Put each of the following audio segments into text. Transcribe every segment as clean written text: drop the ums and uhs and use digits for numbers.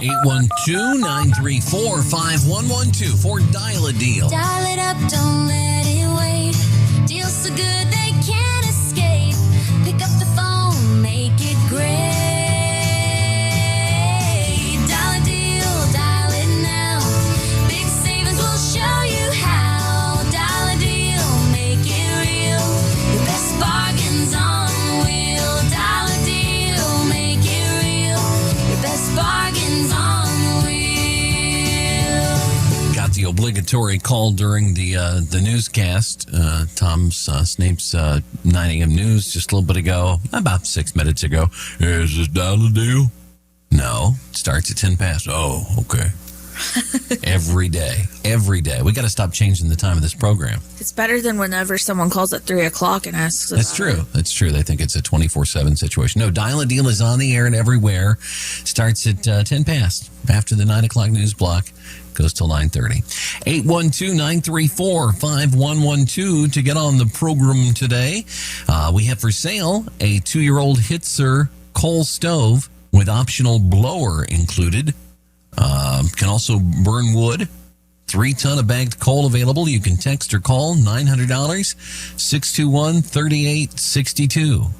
812-934-5112 for Dial a Deal. Dial it up, don't let it wait. Deals so good they can't escape. Pick up the phone, make it great. Dial a deal, dial it now. Big savings will show you how. Dial a deal, make it real. The best bargains on the wheel. Dial a deal, make it real. Your best bargains on the wheel. Got the obligatory call during the newscast. Tom's Snape's 9 a.m. news just a little bit ago, about 6 minutes ago. Is this Dial a Deal? No. It starts at 10 past. Oh, okay. Every day. We got to stop changing the time of this program. It's better than whenever someone calls at 3 o'clock and asks about That's true. That's true. They think it's a 24/7 situation. No, Dial a Deal is on the air and everywhere. Starts at 10 past. After the 9 o'clock news block. Goes till 9:30. 812-934-5112 to get on the program today. We have for sale a 2-year-old Hitzer coal stove with optional blower included. Can also burn wood. 3 ton of bagged coal available. You can text or call $900 621-3862.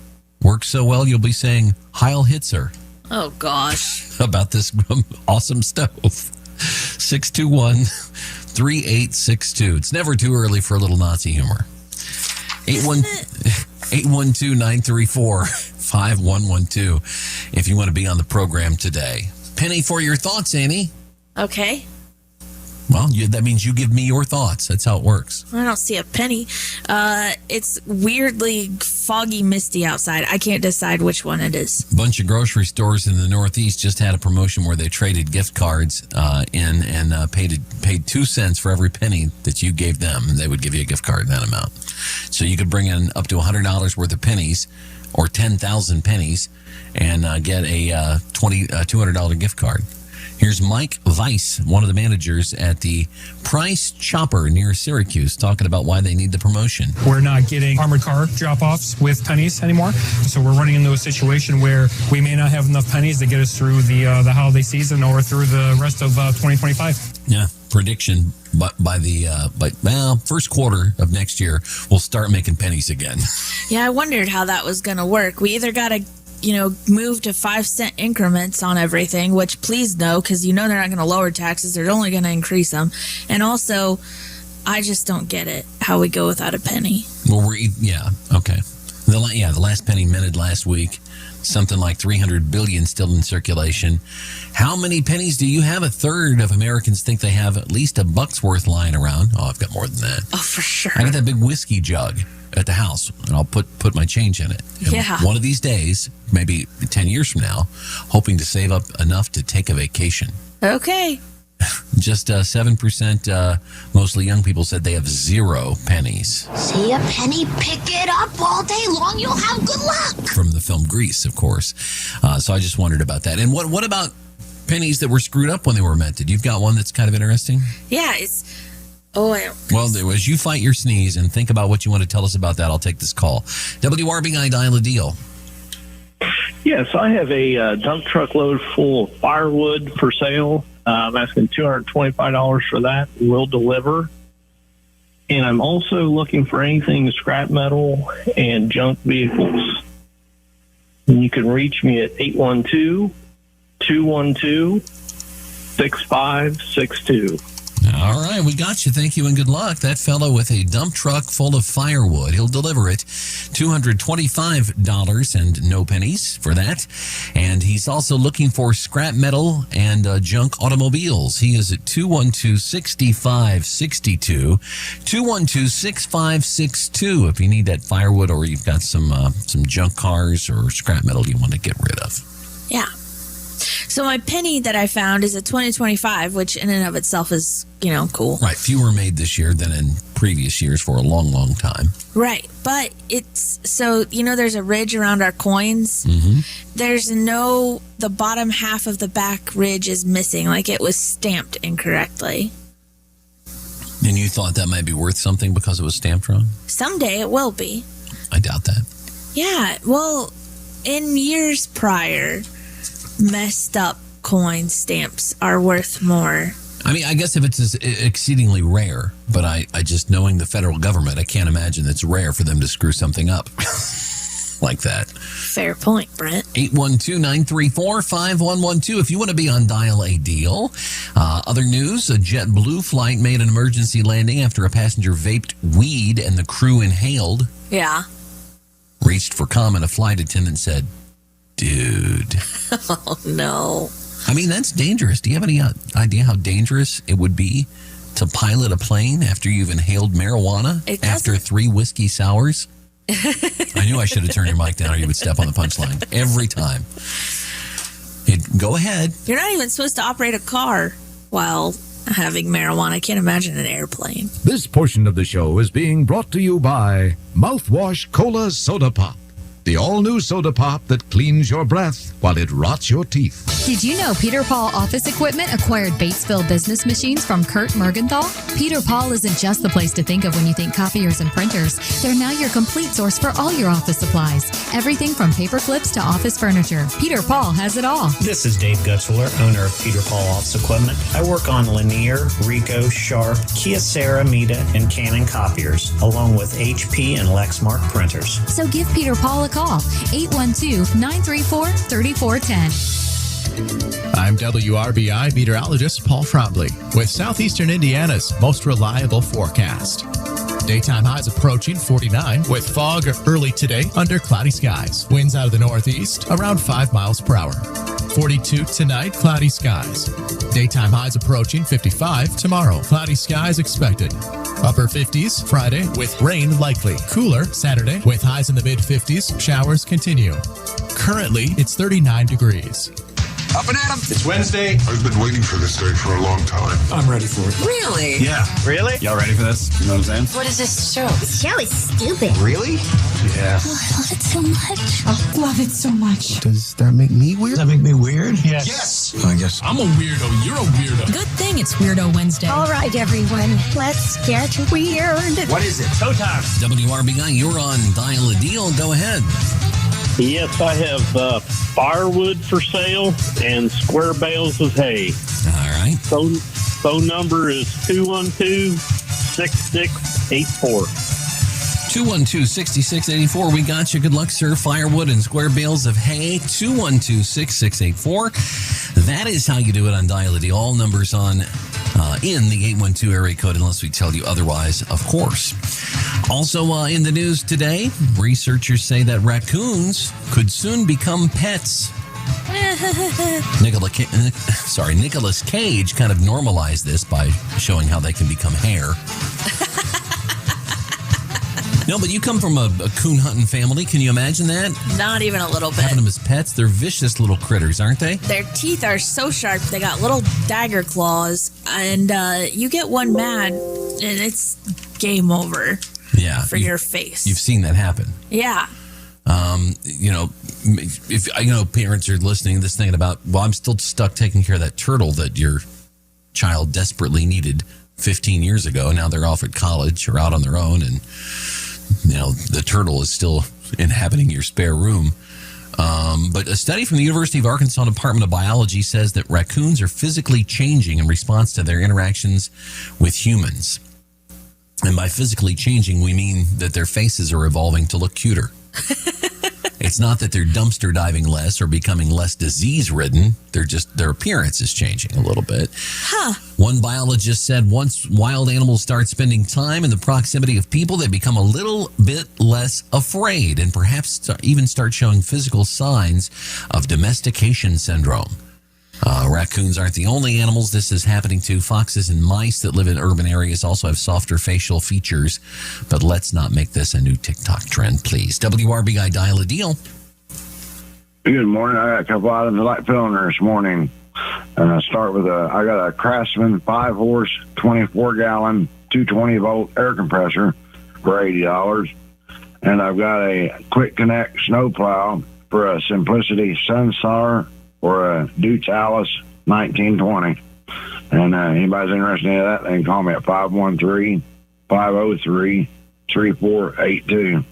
Works so well you'll be saying Heil Hitzer Oh, gosh. about this awesome stove. 621-3862. It's never too early for a little Nazi humor. 812-934-5112 if you want to be on the program today. Penny for your thoughts, Amy. Okay. Well, that means you give me your thoughts. That's how it works. I don't see a penny. It's weirdly foggy, misty outside. I can't decide which one it is. A bunch of grocery stores in the Northeast just had a promotion where they traded gift cards in and paid 2 cents for every penny that you gave them, and they would give you a gift card in that amount. So you could bring in up to $100 worth of pennies or 10,000 pennies and get a $200 gift card. Here's Mike Weiss, one of the managers at the Price Chopper near Syracuse, talking about why they need the promotion. We're not getting armored car drop-offs with pennies anymore. So we're running into a situation where we may not have enough pennies to get us through the holiday season or through the rest of 2025. Yeah, prediction, but by first quarter of next year, we'll start making pennies again. Yeah, I wondered how that was going to work. We either got to move to 5-cent increments on everything, which please no, because they're not going to lower taxes. They're only going to increase them. And also, I just don't get it, how we go without a penny. Well, okay. The last penny minted last week, something like 300 billion still in circulation. How many pennies do you have? 1/3 of Americans think they have at least a buck's worth lying around. Oh, I've got more than that. Oh, for sure. I got that big whiskey jug at the house, and I'll put my change in it. And yeah. One of these days, maybe 10 years from now, hoping to save up enough to take a vacation. Okay. Just 7%, mostly young people, said they have 0 pennies. See a penny, pick it up all day long. You'll have good luck. From the film Grease, of course. So I just wondered about that. And what about pennies that were screwed up when they were minted? You've got one that's kind of interesting? Yeah, well, as you fight your sneeze and think about what you want to tell us about that, I'll take this call. WRBI Dial a Deal. Yes, I have a dump truck load full of firewood for sale. I'm asking $225 for that. We'll deliver. And I'm also looking for anything scrap metal and junk vehicles. And you can reach me at 812-212-6562. All right, we got you. Thank you and good luck. That fellow with a dump truck full of firewood. He'll deliver it. $225 and no pennies for that. And he's also looking for scrap metal and junk automobiles. He is at 212-6562. 212-6562 if you need that firewood or you've got some junk cars or scrap metal you want to get rid of. Yeah. So my penny that I found is a 2025, which in and of itself is, cool. Right. Fewer made this year than in previous years for a long, long time. Right. But it's so, there's a ridge around our coins. Mm-hmm. The bottom half of the back ridge is missing. Like it was stamped incorrectly. And you thought that might be worth something because it was stamped wrong? Someday it will be. I doubt that. Yeah. Well, in years prior, messed up coin stamps are worth more. I mean, I guess if it's exceedingly rare, but I just knowing the federal government, I can't imagine it's rare for them to screw something up like that. Fair point, Brent. 812-934-5112 if you want to be on Dial a Deal. Other news, a JetBlue flight made an emergency landing after a passenger vaped weed and the crew inhaled. Yeah. Reached for comment, a flight attendant said, "Dude." Oh, no. I mean, that's dangerous. Do you have any idea how dangerous it would be to pilot a plane after you've inhaled marijuana after 3 whiskey sours? I knew I should have turned your mic down or you would step on the punchline every time. Go ahead. You're not even supposed to operate a car while having marijuana. I can't imagine an airplane. This portion of the show is being brought to you by Mouthwash Cola Soda Pop. The all-new soda pop that cleans your breath while it rots your teeth. Did you know Peter Paul Office Equipment acquired Batesville business machines from Kurt Mergenthal? Peter Paul isn't just the place to think of when you think copiers and printers. They're now your complete source for all your office supplies. Everything from paper clips to office furniture. Peter Paul has it all. This is Dave Gutzler, owner of Peter Paul Office Equipment. I work on Lanier, Ricoh, Sharp, Kyocera, Mita, and Canon copiers, along with HP and Lexmark printers. So give Peter Paul a call, 812-934-3410. I'm WRBI meteorologist Paul Trombley with Southeastern Indiana's most reliable forecast. Daytime highs approaching 49 with fog early today under cloudy skies. Winds out of the northeast around 5 miles per hour. 42 tonight, cloudy skies. Daytime highs approaching 55 tomorrow. Cloudy skies expected. Upper 50s Friday with rain likely. Cooler Saturday with highs in the mid-50s. Showers continue. Currently, it's 39 degrees. Up and at 'em. It's Wednesday. I've been waiting for this day for a long time. I'm ready for it. Really? Yeah. Really? Y'all ready for this? You know what I'm saying? What is this show? This show is stupid. Really? Yeah. Oh, I love it so much. I love it so much. Does that make me weird? Does that make me weird? Yes. I guess. I'm a weirdo. You're a weirdo. Good thing it's Weirdo Wednesday. All right, everyone, let's get weird. What is it? Showtime. WRBI, you're on Dial a Deal. Go ahead. Yes, I have firewood for sale and square bales of hay. All right. Phone number is 212-6684. 212-6684. We got you. Good luck, sir. Firewood and square bales of hay. 212-6684. That is how you do it on Dial a Deal. All numbers on in the 812 area code, unless we tell you otherwise, of course. Also in the news today, researchers say that raccoons could soon become pets. Nicolas Cage kind of normalized this by showing how they can become hair. No, but you come from a coon hunting family. Can you imagine that? Not even a little bit. Having them as pets, they're vicious little critters, aren't they? Their teeth are so sharp. They got little dagger claws, and you get one mad, and it's game over. Yeah, for your face. You've seen that happen. Yeah. If parents are listening, this thing about, well, I'm still stuck taking care of that turtle that your child desperately needed 15 years ago. Now they're off at college or out on their own, and the turtle is still inhabiting your spare room. But a study from the University of Arkansas Department of Biology says that raccoons are physically changing in response to their interactions with humans. And by physically changing, we mean that their faces are evolving to look cuter. It's not that they're dumpster diving less or becoming less disease-ridden. Their appearance is changing a little bit. Huh. One biologist said once wild animals start spending time in the proximity of people, they become a little bit less afraid and perhaps even start showing physical signs of domestication syndrome. Raccoons aren't the only animals this is happening to. Foxes and mice that live in urban areas also have softer facial features. But let's not make this a new TikTok trend, please. WRBI Dial a Deal. Good morning. I got a couple items I'd like to fill in there this morning. And I'll start with I got a Craftsman 5-horse, 24-gallon, 220-volt air compressor for $80. And I've got a Quick Connect snowplow for a Simplicity Sunstar or a Dutch Alice 1920. And anybody's interested in that, they can call me at 513-503-3482.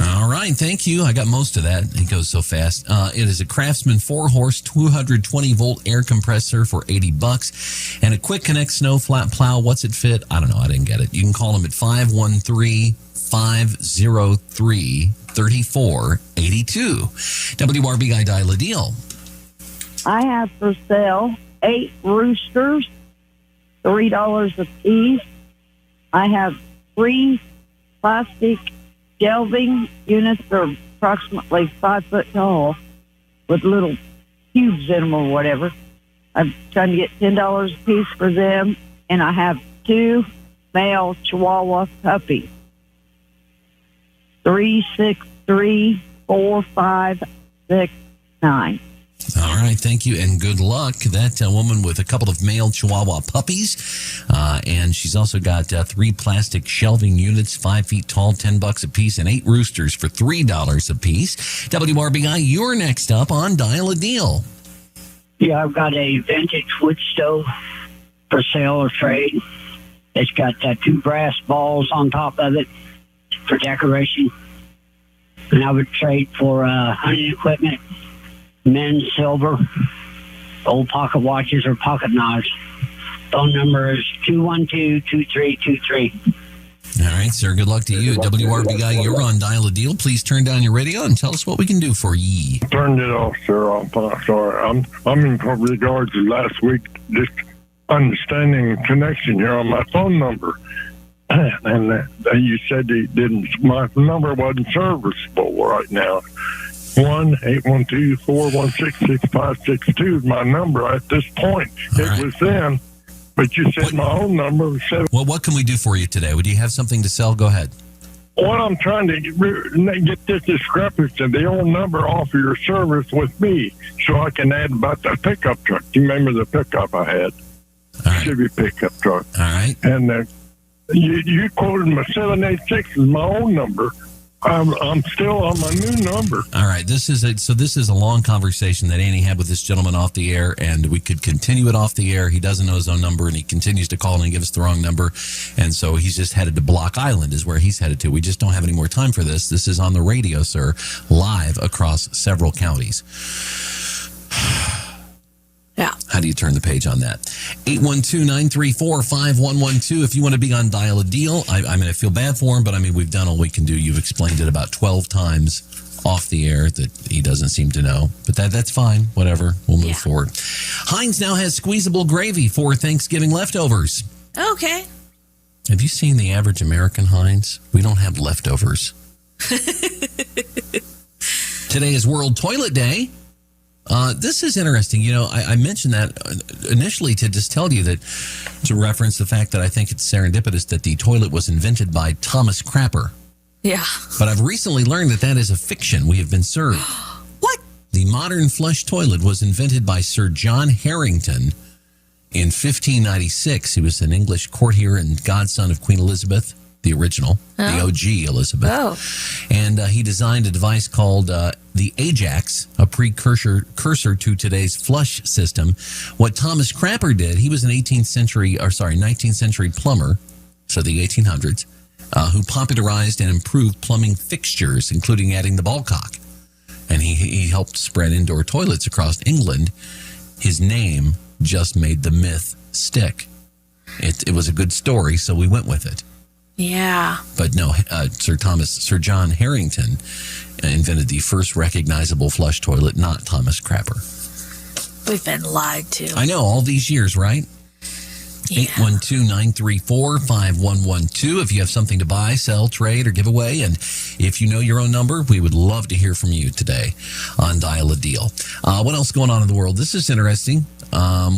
All right. right, thank you. I got most of that. It goes so fast. It is a Craftsman 4-horse, 220-volt air compressor for $80, and a Quick Connect snow flat plow. What's it fit? I don't know. I didn't get it. You can call them at 513-503-3482. WRBI Dial a Deal. I have for sale 8 roosters, $3 a piece. I have 3 plastic shelving units that are approximately 5 foot tall with little cubes in them or whatever. I'm trying to get $10 a piece for them. And I have 2 male Chihuahua puppies. 3, 6, 3, 4, 5, 6, 9. All right, thank you, and good luck. That woman with a couple of male Chihuahua puppies, and she's also got 3 plastic shelving units, 5 feet tall, $10 a piece, and 8 roosters for $3 a piece. WRBI, you're next up on Dial a Deal. Yeah, I've got a vintage wood stove for sale or trade. It's got 2 brass balls on top of it for decoration, and I would trade for hunting equipment, men's silver, old pocket watches, or pocket knives. Phone number is 212-2323. All right, sir. Good luck to you. WRBI, you're on Dial a Deal. Please turn down your radio and tell us what we can do for ye. Turned it off, sir. I'm sorry. I'm in regards to last week, just understanding connection here on my phone number. And you said my number wasn't serviceable right now. 1-812-416-6562 is my number at this point. It was then, but you said my own number was 7. Well, what can we do for you today? Do you have something to sell? Go ahead. What I'm trying to get this discrepancy, the old number off of your service with me, so I can add about the pickup truck. Do you remember the pickup I had? Chevy pickup truck. All right. And you quoted my 786 is my own number. I'm still on my new number. All right. This is a long conversation that Annie had with this gentleman off the air, and we could continue it off the air. He doesn't know his own number, and he continues to call and give us the wrong number. And so he's just headed to Block Island is where he's headed to. We just don't have any more time for this. This is on the radio, sir, live across several counties. Yeah. How do you turn the page on that? 812-934-5112. If you want to be on Dial a Deal, I mean, I feel bad for him, but I mean, we've done all we can do. You've explained it about 12 times off the air that he doesn't seem to know, but that's fine. Whatever. We'll move forward. Heinz now has squeezable gravy for Thanksgiving leftovers. Okay. Have you seen the average American, Heinz? We don't have leftovers. Today is World Toilet Day. This is interesting. You know, I mentioned that initially to just tell you that, to reference the fact that I think it's serendipitous that the toilet was invented by Thomas Crapper. Yeah. But I've recently learned that is a fiction. We have been served. What? The modern flush toilet was invented by Sir John Harrington in 1596. He was an English courtier and godson of Queen Elizabeth, the original, the OG Elizabeth. Oh. And he designed a device called the Ajax, a precursor to today's flush system. What Thomas Crapper did, he was an 19th century plumber, so the 1800s, who popularized and improved plumbing fixtures, including adding the ball cock. And he helped spread indoor toilets across England. His name just made the myth stick. It was a good story, so we went with it. Yeah. But no, Sir John Harrington invented the first recognizable flush toilet, not Thomas Crapper. We've been lied to. I know, all these years, right? Yeah. 812-934-5112. If you have something to buy, sell, trade, or give away, and if you know your own number, we would love to hear from you today on Dial a Deal. What else going on in the world? This is interesting.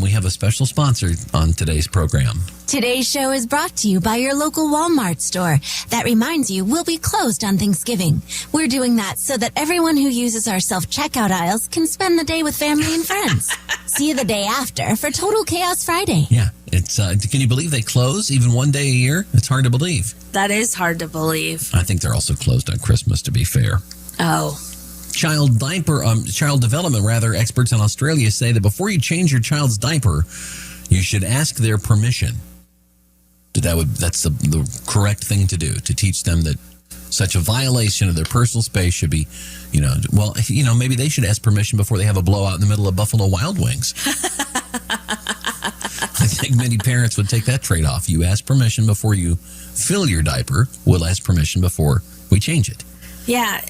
We have a special sponsor on today's program. Today's show is brought to you by your local Walmart store. That reminds you, we'll be closed on Thanksgiving. We're doing that so that everyone who uses our self-checkout aisles can spend the day with family and friends. See you the day after for Total Chaos Friday. Yeah, it's. Can you believe they close even one day a year? It's hard to believe. That is hard to believe. I think they're also closed on Christmas, to be fair. Oh. Child development experts in Australia say that before you change your child's diaper, you should ask their permission. That's the correct thing to do, to teach them that Such a violation of their personal space should be, maybe they should ask permission before they have a blowout in the middle of Buffalo Wild Wings. I think many parents would take that trade-off. You ask permission before you fill your diaper. We'll ask permission before we change it. Yeah,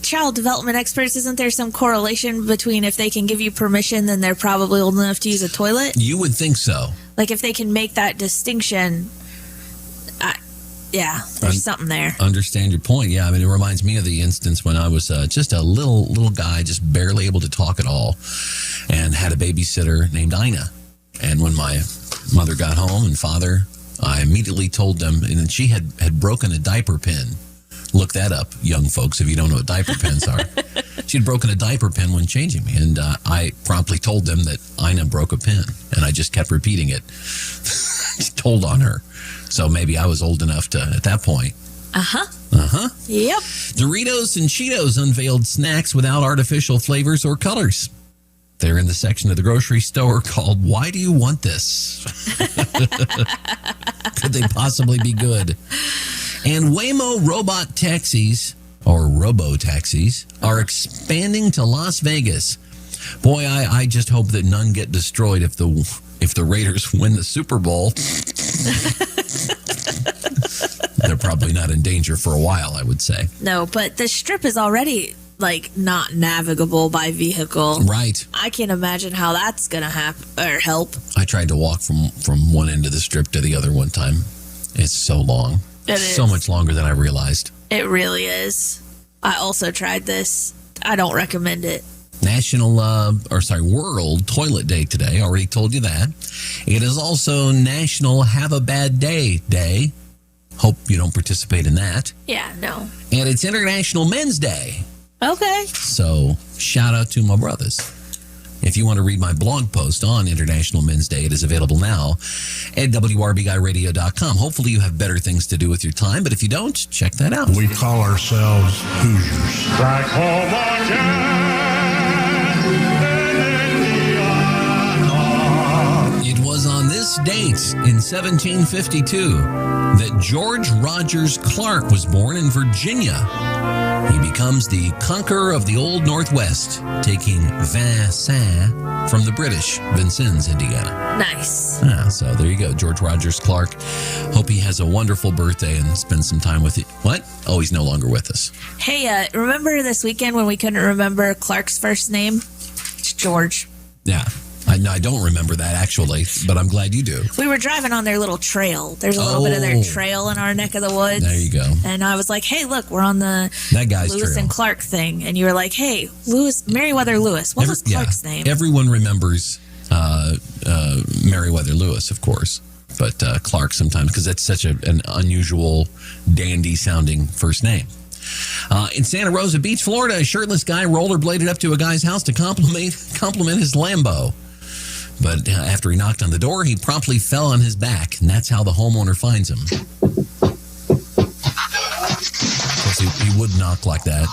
child development experts, isn't there some correlation between if they can give you permission, then they're probably old enough to use a toilet? You would think so. Like if they can make that distinction, there's something there. Understand your point. Yeah, I mean, it reminds me of the instance when I was just a little guy, just barely able to talk at all, and had a babysitter named Ina. And when my mother got home and father, I immediately told them, and she had broken a diaper pin. Look that up, young folks, if you don't know what diaper pins are. She had broken a diaper pin when changing me, and I promptly told them that Ina broke a pin, and I just kept repeating it. Told on her. So maybe I was old enough to, at that point. Yep. Doritos and Cheetos unveiled snacks without artificial flavors or colors. They're in the section of the grocery store called Why Do You Want This? Could they possibly be good? And Waymo robot taxis, or robo-taxis, are expanding to Las Vegas. Boy, I just hope that none get destroyed if the Raiders win the Super Bowl. They're probably not in danger for a while, I would say. No, but the strip is already not navigable by vehicle. Right. I can't imagine how that's gonna happen or help. I tried to walk from one end of the strip to the other one time. It's so long. It is. So much longer than I realized. It really is. I also tried this. I don't recommend it. World Toilet Day today. Already told you that. It is also National Have a Bad Day. Hope you don't participate in that. Yeah, no. And it's International Men's Day. Okay. So shout out to my brothers. If you want to read my blog post on International Men's Day, it is available now at WRBIRadio.com. Hopefully you have better things to do with your time, but if you don't, check that out. We call ourselves Hoosiers. Back home again. It was on this date in 1752 that George Rogers Clark was born in Virginia. He becomes the conqueror of the Old Northwest, taking Vincennes from the British, Vincennes, Indiana. Nice. So there you go, George Rogers Clark. Hope he has a wonderful birthday and spends some time with you. What? Oh, he's no longer with us. Hey, remember this weekend when we couldn't remember Clark's first name? It's George. Yeah. I don't remember that, actually, but I'm glad you do. We were driving on their little trail. There's a little bit of their trail in our neck of the woods. There you go. And I was like, hey, look, we're on the Lewis trail. And Clark thing. And you were like, hey, Meriwether Lewis. What was Clark's name? Everyone remembers Meriwether Lewis, of course. But Clark sometimes, because that's such an unusual, dandy-sounding first name. In Santa Rosa Beach, Florida, a shirtless guy rollerbladed up to a guy's house to compliment his Lambo. But after he knocked on the door, he promptly fell on his back, and that's how the homeowner finds him. Of course, he would knock like that.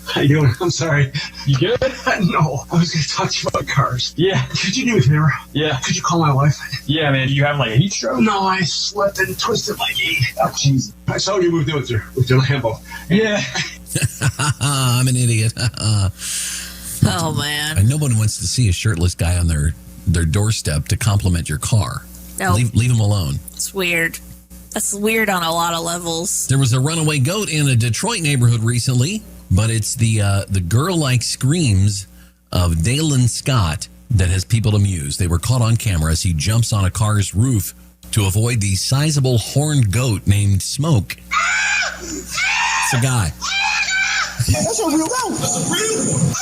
How you doing? I'm sorry. You good? No, I was going to talk to you about cars. Yeah. Could you do me a favor? Yeah. Could you call my wife? Yeah, man. You have a heat stroke? No, I slipped and twisted my knee. Oh, jeez. I saw you moved in with your Lambo. Yeah. I'm an idiot. Oh, man. And nobody wants to see a shirtless guy on their doorstep to compliment your car. No. Leave him alone. It's weird. That's weird on a lot of levels. There was a runaway goat in a Detroit neighborhood recently, but it's the girl-like screams of Dalen Scott that has people amused. They were caught on camera as he jumps on a car's roof to avoid the sizable horned goat named Smoke. It's a guy. That's a real goat. That's a real one.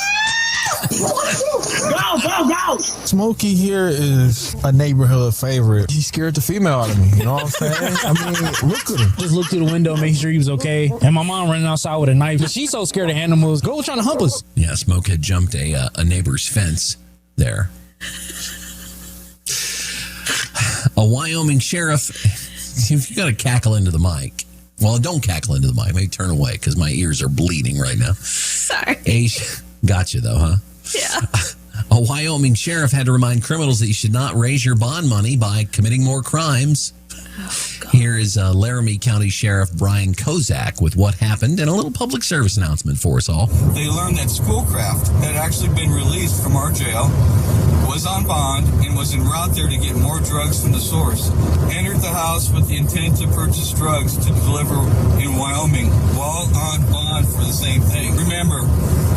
Go! Smokey here is a neighborhood favorite. He scared the female out of me, you know what I'm saying? I mean, look at him. Just looked through the window, making sure he was okay. And my mom running outside with a knife. But she's so scared of animals. Go trying to hump us. Yeah, Smoke had jumped a neighbor's fence there. A Wyoming sheriff, if you got to cackle into the mic. Well, don't cackle into the mic. Maybe turn away because my ears are bleeding right now. Sorry. Gotcha, though, huh? Yeah. A Wyoming sheriff had to remind criminals that you should not raise your bond money by committing more crimes. Here is Laramie County Sheriff Brian Kozak with what happened and a little public service announcement for us all. They learned that Schoolcraft had actually been released from our jail, was on bond, and was en route there to get more drugs from the source. Entered the house with the intent to purchase drugs to deliver in Wyoming while on bond for the same thing. Remember,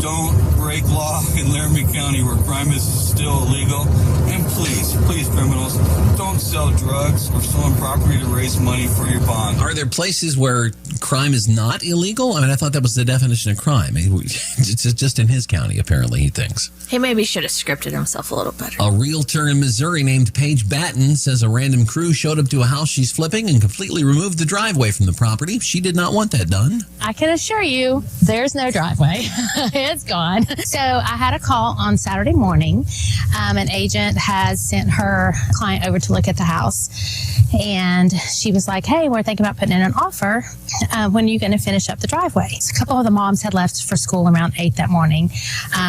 don't break law in Laramie County where crime is still illegal. And please, criminals, don't sell drugs or stolen property to raise money for your bond. Are there places where crime is not illegal? I mean, I thought that was the definition of crime. It's just in his county, apparently, he thinks. He maybe should have scripted himself a little better. A realtor in Missouri named Paige Batten says a random crew showed up to a house she's flipping and completely removed the driveway from the property. She did not want that done. I can assure you there's no driveway. It's gone. So I had a call on Saturday morning. An agent has sent her client over to look at the house. And she was like, hey, we're thinking about putting in an offer. When are you going to finish up the driveway? So a couple of the moms had left for school around 8 that morning.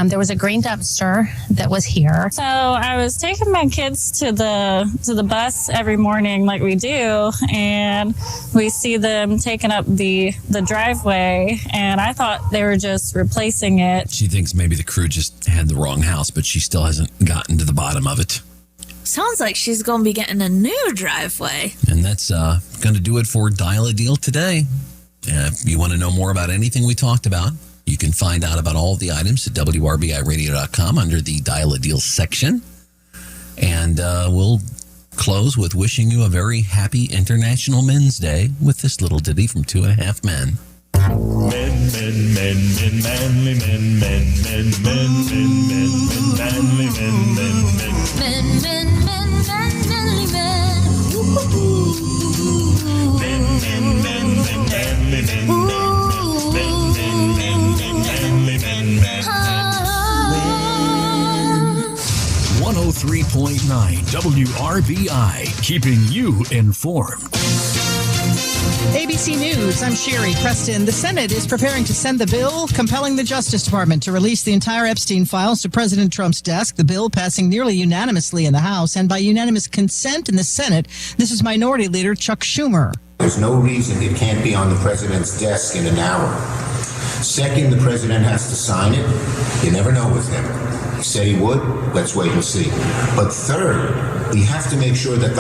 There was a green dumpster that was here. So I was taking my kids to the bus every morning like we do, and we see them taking up the driveway, and I thought they were just replacing it. She thinks maybe the crew just had the wrong house, but she still hasn't gotten to the bottom of it. Sounds like she's going to be getting a new driveway. And that's going to do it for Dial a Deal today. If you want to know more about anything we talked about, you can find out about all of the items at WRBIRadio.com under the Dial a Deal section. And we'll close with wishing you a very happy International Men's Day with this little ditty from 2.5 Men. Manly men, WRBI, keeping you informed. ABC News, I'm Sherry Preston. The Senate is preparing to send the bill compelling the Justice Department to release the entire Epstein files to President Trump's desk. The bill passing nearly unanimously in the House and by unanimous consent in the Senate. This is Minority Leader Chuck Schumer. There's no reason it can't be on the president's desk in an hour. Second, the president has to sign it. You never know with him. He said he would. Let's wait and see. But third, we have to make sure that the